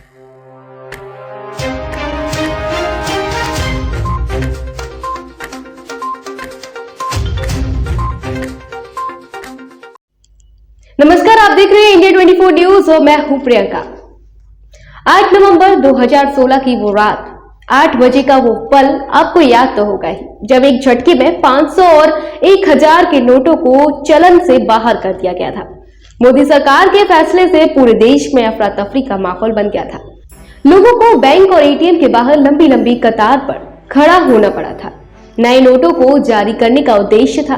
नमस्कार, आप देख रहे हैं इंडिया 24 न्यूज और मैं हूं प्रियंका। 8 नवंबर 2016 की वो रात, 8 बजे का वो पल आपको याद तो होगा ही, जब एक झटके में 500 और 1000 के नोटों को चलन से बाहर कर दिया गया था। मोदी सरकार के फैसले से पूरे देश में अफरा तफरी का माहौल बन गया था। लोगों को बैंक और एटीएम के बाहर लंबी लंबी कतार पर खड़ा होना पड़ा था। नए नोटों को जारी करने का उद्देश्य था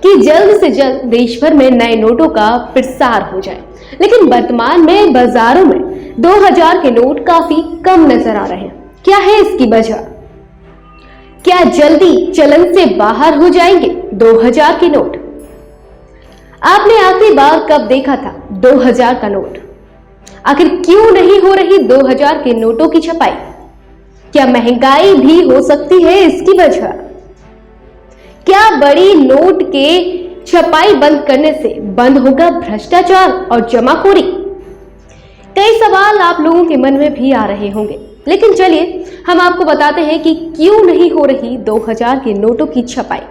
कि जल्द से जल्द देश भर में नए नोटों का प्रसार हो जाए, लेकिन वर्तमान में बाजारों में 2000 के नोट काफी कम नजर आ रहे हैं। क्या है इसकी वजह? क्या जल्दी चलन से बाहर हो जाएंगे 2000 के नोट? आपने आखिरी बार कब देखा था 2000 का नोट? आखिर क्यों नहीं हो रही 2000 के नोटों की छपाई? क्या महंगाई भी हो सकती है इसकी वजह? क्या बड़ी नोट के छपाई बंद करने से बंद होगा भ्रष्टाचार और जमाखोरी? कई सवाल आप लोगों के मन में भी आ रहे होंगे, लेकिन चलिए हम आपको बताते हैं कि क्यों नहीं हो रही 2000 के नोटों की छपाई।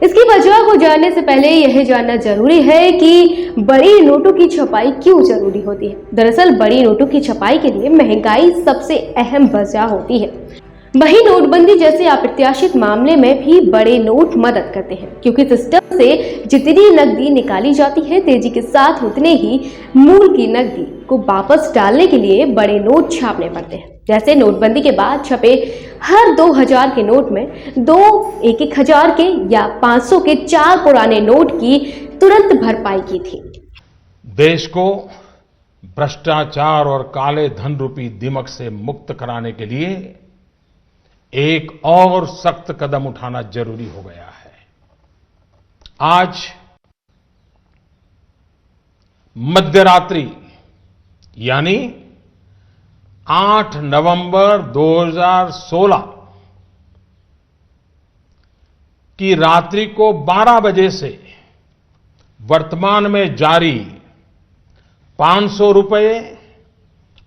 इसकी वजह को जानने से पहले यह जानना जरूरी है कि बड़ी नोटों की छपाई क्यों जरूरी होती है। दरअसल बड़ी नोटों की छपाई के लिए महंगाई सबसे अहम वजह होती है। वही नोटबंदी जैसे अप्रत्याशित मामले में भी बड़े नोट मदद करते हैं, क्योंकि सिस्टम से जितनी नकदी निकाली जाती है, तेजी के साथ उतने ही मूल की नकदी को वापस डालने के लिए बड़े नोट छापने पड़ते हैं। जैसे नोटबंदी के बाद छपे हर 2000 के नोट में 2 1000 के या 500 के 4 पुराने नोट की तुरंत भरपाई की थी। देश को भ्रष्टाचार और काले धन रूपी दिमक से मुक्त कराने के लिए एक और सख्त कदम उठाना जरूरी हो गया है। आज मध्यरात्रि यानी 8 नवंबर 2016 की रात्रि को 12 बजे से वर्तमान में जारी 500 रुपए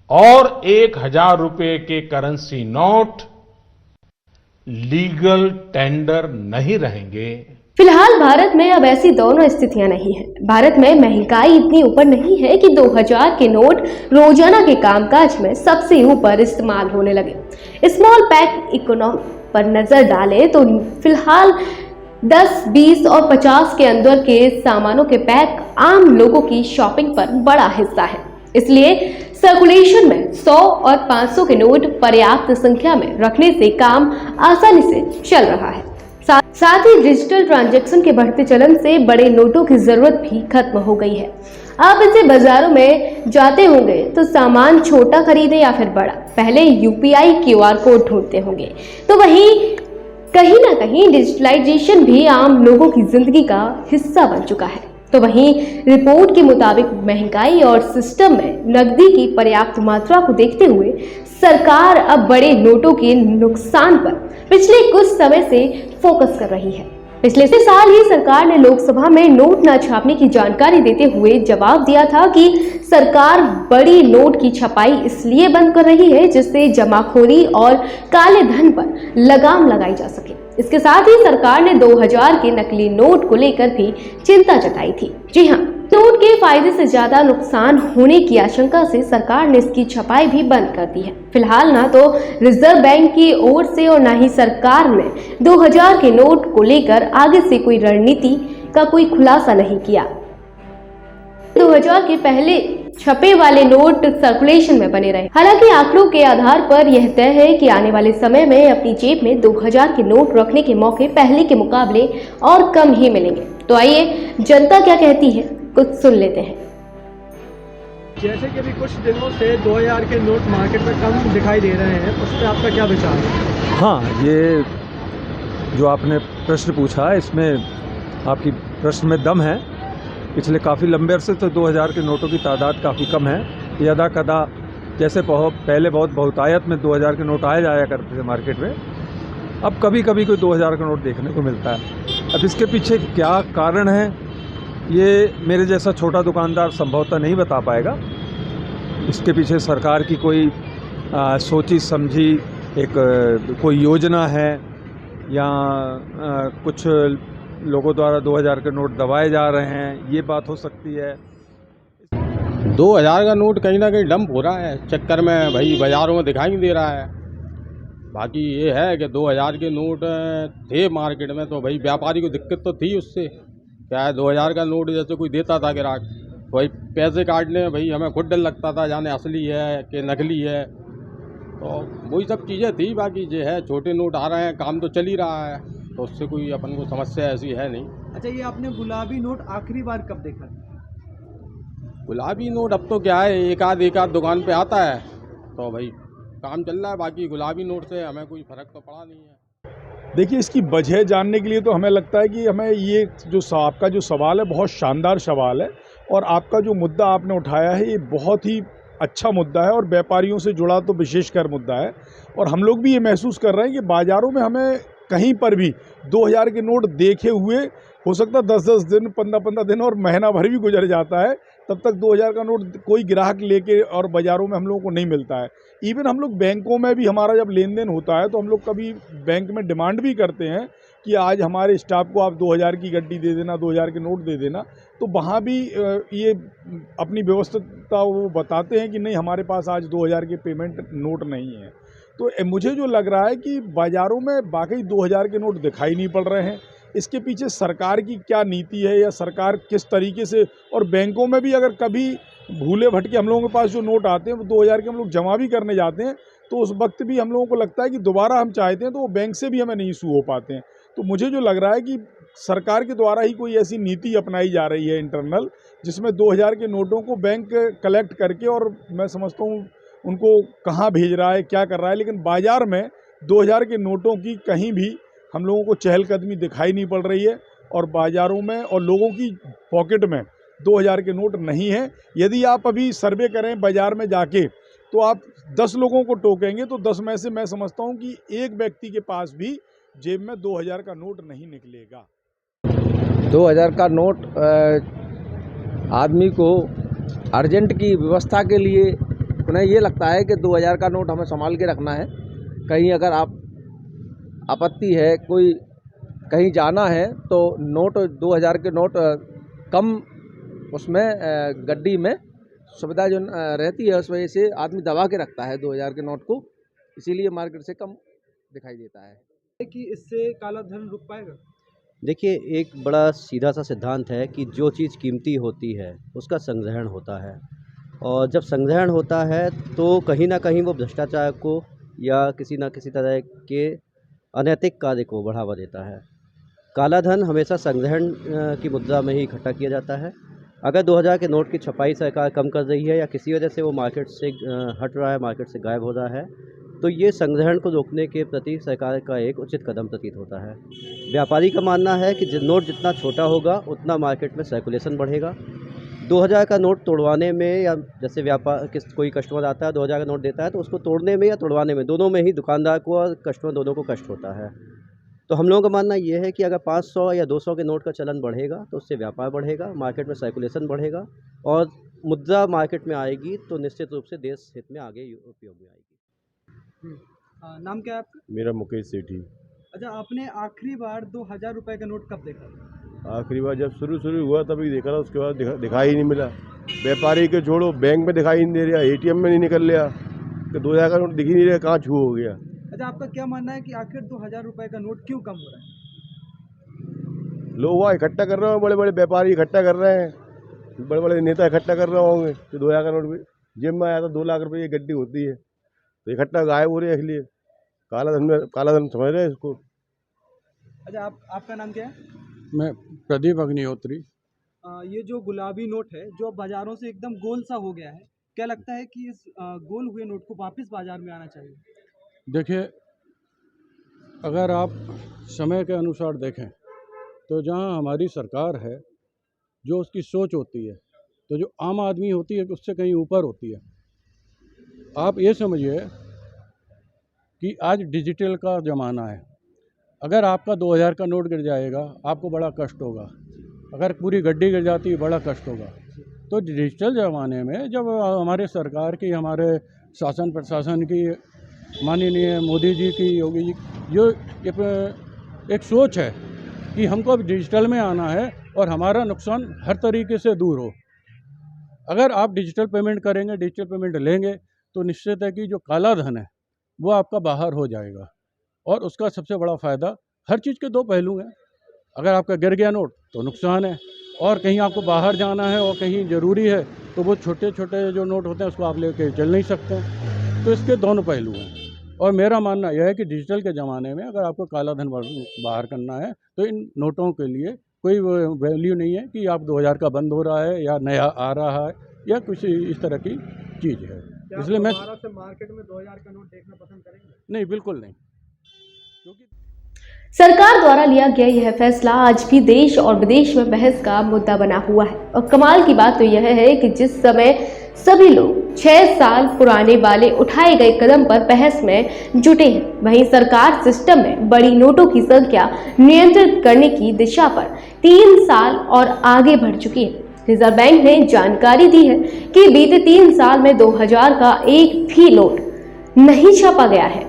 और 1000 रुपए के करेंसी नोट लीगल टेंडर नहीं रहेंगे। फिलहाल भारत में अब ऐसी दोनों स्थितियां नहीं है। भारत में महंगाई इतनी ऊपर नहीं है कि 2000 के नोट रोजाना के कामकाज में सबसे ऊपर इस्तेमाल होने लगे। स्मॉल पैक इकोनॉमी पर नजर डालें तो फिलहाल 10, 20 और 50 के अंदर के सामानों के पैक आम लोगों की शॉपिंग पर बड़ा हिस्सा है। इसलिए सर्कुलेशन में 100 और 500 के नोट पर्याप्त संख्या में रखने से काम आसानी से चल रहा है। साथ ही डिजिटल ट्रांजैक्शन के बढ़ते चलन से बड़े नोटों की जरूरत भी खत्म हो गई है। आप इसे बाजारों में जाते होंगे तो सामान छोटा खरीदे या फिर बड़ा, पहले यूपीआई QR कोड ढूंढते होंगे, तो वहीं कहीं ना कहीं डिजिटलाइजेशन भी आम लोगों की जिंदगी का हिस्सा बन चुका है। तो वहीं रिपोर्ट के मुताबिक महंगाई और सिस्टम में नकदी की पर्याप्त मात्रा को देखते हुए सरकार अब बड़े नोटों के नुकसान पर पिछले कुछ समय से फोकस कर रही है। पिछले साल ही सरकार ने लोकसभा में नोट न छापने की जानकारी देते हुए जवाब दिया था कि सरकार बड़ी नोट की छपाई इसलिए बंद कर रही है जिससे जमाखोरी और काले धन पर लगाम लगाई जा सके। इसके साथ ही सरकार ने 2000 के नकली नोट को लेकर भी चिंता जताई थी। जी हाँ, नोट के फायदे से ज्यादा नुकसान होने की आशंका से सरकार ने इसकी छपाई भी बंद कर दी है। फिलहाल ना तो रिजर्व बैंक की ओर से और ना ही सरकार ने 2000 के नोट को लेकर आगे से कोई रणनीति का कोई खुलासा नहीं किया। 2000 के पहले छपे वाले नोट सर्कुलेशन में बने रहे। हालांकि आंकड़ों के आधार पर यह तय है कि आने वाले समय में अपनी जेब में 2000 के नोट रखने के मौके पहले के मुकाबले और कम ही मिलेंगे। तो आइए जनता क्या कहती है कुछ सुन लेते हैं। जैसे कि अभी कुछ दिनों से 2000 के नोट मार्केट में कम दिखाई दे रहे हैं, उस पर आपका क्या विचार है? हाँ, ये जो आपने प्रश्न पूछा इसमें आपकी प्रश्न में दम है। पिछले काफ़ी लंबे अरसे से 2000 के नोटों की तादाद काफ़ी कम है। यदा कदा जैसे पहले बहुत बहुतायत में 2000 के नोट आया जाया करते थे मार्केट में, अब कभी कभी कोई 2000 का नोट देखने को मिलता है। अब इसके पीछे क्या कारण है ये मेरे जैसा छोटा दुकानदार संभवतः नहीं बता पाएगा, इसके पीछे सरकार की कोई सोची समझी कोई योजना है या कुछ लोगों द्वारा 2000 के नोट दबाए जा रहे हैं, ये बात हो सकती है। 2000 का नोट कहीं ना कहीं डंप हो रहा है चक्कर में, भाई बाज़ारों में दिखाई नहीं दे रहा है। बाकी ये है कि 2000 के नोट थे मार्केट में तो भाई व्यापारी को दिक्कत तो थी उससे। क्या है 2000 का नोट जैसे कोई देता था ग्राहक, तो भाई पैसे काटने में भाई हमें खुद डर लगता था जाने असली है कि नकली है, तो वही सब चीज़ें थी। बाकी जो है छोटे नोट आ रहे हैं, काम तो चल ही रहा है, तो उससे कोई अपन को समस्या ऐसी है नहीं। अच्छा, ये आपने गुलाबी नोट आखिरी बार कब देखा? गुलाबी नोट अब तो क्या है एक आध दुकान पे आता है तो भाई काम चल रहा है। बाकी गुलाबी नोट से हमें कोई फ़र्क तो पड़ा नहीं है। देखिए, इसकी वजह जानने के लिए तो हमें लगता है कि हमें ये जो आपका जो सवाल है बहुत शानदार सवाल है, और आपका जो मुद्दा आपने उठाया है ये बहुत ही अच्छा मुद्दा है और व्यापारियों से जुड़ा तो विशेषकर मुद्दा है। और हम लोग भी ये महसूस कर रहे हैं कि बाज़ारों में हमें कहीं पर भी 2000 के नोट देखे हुए हो सकता है 10-10 दिन, 15-15 दिन और महीना भर भी गुजर जाता है, तब तक 2000 का नोट कोई ग्राहक लेके और बाज़ारों में हम लोगों को नहीं मिलता है। इवन हम लोग बैंकों में भी हमारा जब लेन देन होता है तो हम लोग कभी बैंक में डिमांड भी करते हैं कि आज हमारे स्टाफ को आप 2000 की गड्डी दे देना, 2000 के नोट दे देना, तो वहाँ भी ये अपनी व्यवस्था वो बताते हैं कि नहीं, हमारे पास आज 2000 के पेमेंट नोट नहीं है। तो मुझे जो लग रहा है कि बाज़ारों में वाकई 2000 के नोट दिखाई नहीं पड़ रहे हैं। इसके पीछे सरकार की क्या नीति है या सरकार किस तरीके से, और बैंकों में भी अगर कभी भूले भटके हम लोगों के पास जो नोट आते हैं वो 2000 के हम लोग जमा भी करने जाते हैं, तो उस वक्त भी हम लोगों को लगता है कि दोबारा हम चाहते हैं तो वो बैंक से भी हमें नहीं इशू हो पाते हैं। तो मुझे जो लग रहा है कि सरकार के द्वारा ही कोई ऐसी नीति अपनाई जा रही है इंटरनल, जिसमें 2000 के नोटों को बैंक कलेक्ट करके, और मैं समझता हूँ उनको कहाँ भेज रहा है, क्या कर रहा है, लेकिन बाज़ार में 2000 के नोटों की कहीं भी हम लोगों को चहलकदमी दिखाई नहीं पड़ रही है, और बाज़ारों में और लोगों की पॉकेट में 2000 के नोट नहीं हैं। यदि आप अभी सर्वे करें बाज़ार में जाके तो आप 10 लोगों को टोकेंगे तो 10 में से मैं समझता हूं कि एक व्यक्ति के पास भी जेब में 2000 का नोट नहीं निकलेगा। 2000 का नोट आदमी को अर्जेंट की व्यवस्था के लिए उन्हें ये लगता है कि 2000 का नोट हमें संभाल के रखना है। कहीं अगर आप आपत्ति है, कोई कहीं जाना है तो नोट 2000 के नोट कम उसमें गड्डी में सुविधा जो रहती है, उस वजह से आदमी दबा के रखता है 2000 के नोट को, इसीलिए मार्केट से कम दिखाई देता है। कि इससे काला धन रुक पाएगा? देखिए, एक बड़ा सीधा सा सिद्धांत है कि जो चीज़ कीमती होती है उसका संग्रहण होता है, और जब संग्रहण होता है तो कहीं ना कहीं वो भ्रष्टाचार को या किसी न किसी तरह के अनैतिक कार्य को बढ़ावा देता है। काला धन हमेशा संग्रहण की मुद्रा में ही इकट्ठा किया जाता है। अगर 2000 के नोट की छपाई सरकार कम कर रही है या किसी वजह से वो मार्केट से हट रहा है, मार्केट से गायब हो रहा है, तो ये संग्रहण को रोकने के प्रति सरकार का एक उचित कदम प्रतीत होता है। व्यापारी का मानना है कि नोट जितना छोटा होगा उतना मार्केट में सर्कुलेशन बढ़ेगा। 2000 का नोट तोड़वाने में, या जैसे कोई कस्टमर आता है 2000 का नोट देता है तो उसको तोड़ने में या तोड़वाने में, दोनों में ही दुकानदार को और कस्टमर दोनों को कष्ट होता है। तो हम लोगों का मानना ये है कि अगर 500 या 200 के नोट का चलन बढ़ेगा तो उससे व्यापार बढ़ेगा, मार्केट में सर्कुलेशन बढ़ेगा, और मुद्रा मार्केट में आएगी तो निश्चित रूप से देश हित में आगे उपयोग में आएगी। नाम क्या है आपका? मेरा मुकेश सेठी। अच्छा, आपने आखिरी बार 2000 रुपए का नोट कब देखा? आखिरी बार जब शुरू हुआ तभी देखा था, उसके बाद दिखाई ही नहीं मिला। व्यापारी के छोड़ो, बैंक में दिखाई नहीं दे रहा, ATM में नहीं निकल रहा, तो 2000 का नोट दिख ही नहीं रहा, कहाँ छू हो गया। अच्छा, आपका क्या मानना है कि आखिर 2000 रुपए का नोट क्यों कम हो रहा है? लोग वहाँ इकट्ठा कर रहे हैं, बड़े बड़े व्यापारी इकट्ठा कर रहे हैं, बड़े बड़े नेता इकट्ठा कर रहे होंगे, तो 2000 का नोट भी जेब में आया था। 2 लाख रुपये की गड्डी होती है, तो इकट्ठा गायब हो रही है, इसलिए काला धन समझ रहे हैं इसको। अच्छा, आपका नाम क्या है? मैं प्रदीप अग्निहोत्री। ये जो गुलाबी नोट है जो अब बाज़ारों से एकदम गोल सा हो गया है, क्या लगता है कि इस गोल हुए नोट को वापस बाज़ार में आना चाहिए? देखिए, अगर आप समय के अनुसार देखें तो जहां हमारी सरकार है, जो उसकी सोच होती है, तो जो आम आदमी होती है उससे कहीं ऊपर होती है। आप ये समझिए कि आज डिजिटल का ज़माना है। अगर आपका 2000 का नोट गिर जाएगा आपको बड़ा कष्ट होगा, अगर पूरी गड्डी गिर जाती है बड़ा कष्ट होगा। तो डिजिटल ज़माने में जब हमारे सरकार की, हमारे शासन प्रशासन की, माननीय मोदी जी की, योगी जी, जो एक सोच है कि हमको अब डिजिटल में आना है और हमारा नुकसान हर तरीके से दूर हो। अगर आप डिजिटल पेमेंट करेंगे, डिजिटल पेमेंट लेंगे, तो निश्चित है कि जो काला धन है वो आपका बाहर हो जाएगा। और उसका सबसे बड़ा फ़ायदा, हर चीज़ के दो पहलू हैं। अगर आपका गिर गया नोट तो नुकसान है, और कहीं आपको बाहर जाना है और कहीं ज़रूरी है तो वो छोटे छोटे जो नोट होते हैं उसको आप लेके चल नहीं सकते। तो इसके दोनों पहलू हैं। और मेरा मानना यह है कि डिजिटल के ज़माने में अगर आपको काला धन बाहर करना है तो इन नोटों के लिए कोई वैल्यू नहीं है कि आप 2000 का बंद हो रहा है या नया आ रहा है या कुछ इस तरह की चीज़ है। इसलिए मैं से मार्केट में 2000 का नोट देखना पसंद करेंगे? नहीं, बिल्कुल नहीं, क्योंकि सरकार द्वारा लिया गया यह फैसला आज भी देश और विदेश में बहस का मुद्दा बना हुआ है। और कमाल की बात तो यह है कि जिस समय सभी लोग 6 साल पुराने वाले उठाए गए कदम पर बहस में जुटे हैं, वहीं सरकार सिस्टम में बड़ी नोटों की संख्या नियंत्रित करने की दिशा पर 3 साल और आगे बढ़ चुकी है। रिजर्व बैंक ने जानकारी दी है कि बीते 3 साल में 2000 का एक भी नोट नहीं छापा गया है,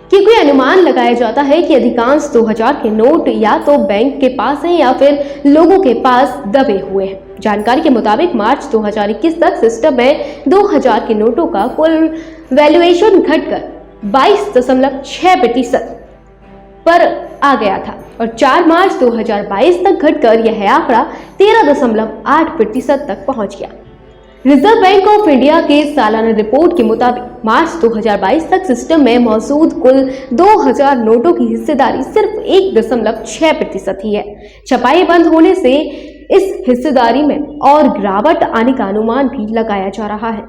क्योंकि अनुमान लगाया जाता है कि अधिकांश 2000 के नोट या तो बैंक के पास हैं या फिर लोगों के पास दबे हुए हैं। जानकारी के मुताबिक मार्च 2021 तक सिस्टम में 2000 के नोटों का कुल वैल्यूएशन घटकर 22.6% पर आ गया था और 4 मार्च 2022 तक घटकर यह आंकड़ा 13.8% तक पहुंच गया। रिजर्व बैंक ऑफ इंडिया के सालाना रिपोर्ट के मुताबिक मार्च 2022 तक सिस्टम में मौजूद कुल 2000 नोटों की हिस्सेदारी सिर्फ 1.6% ही है। छपाई बंद होने से इस हिस्सेदारी में और गिरावट आने का अनुमान भी लगाया जा रहा है।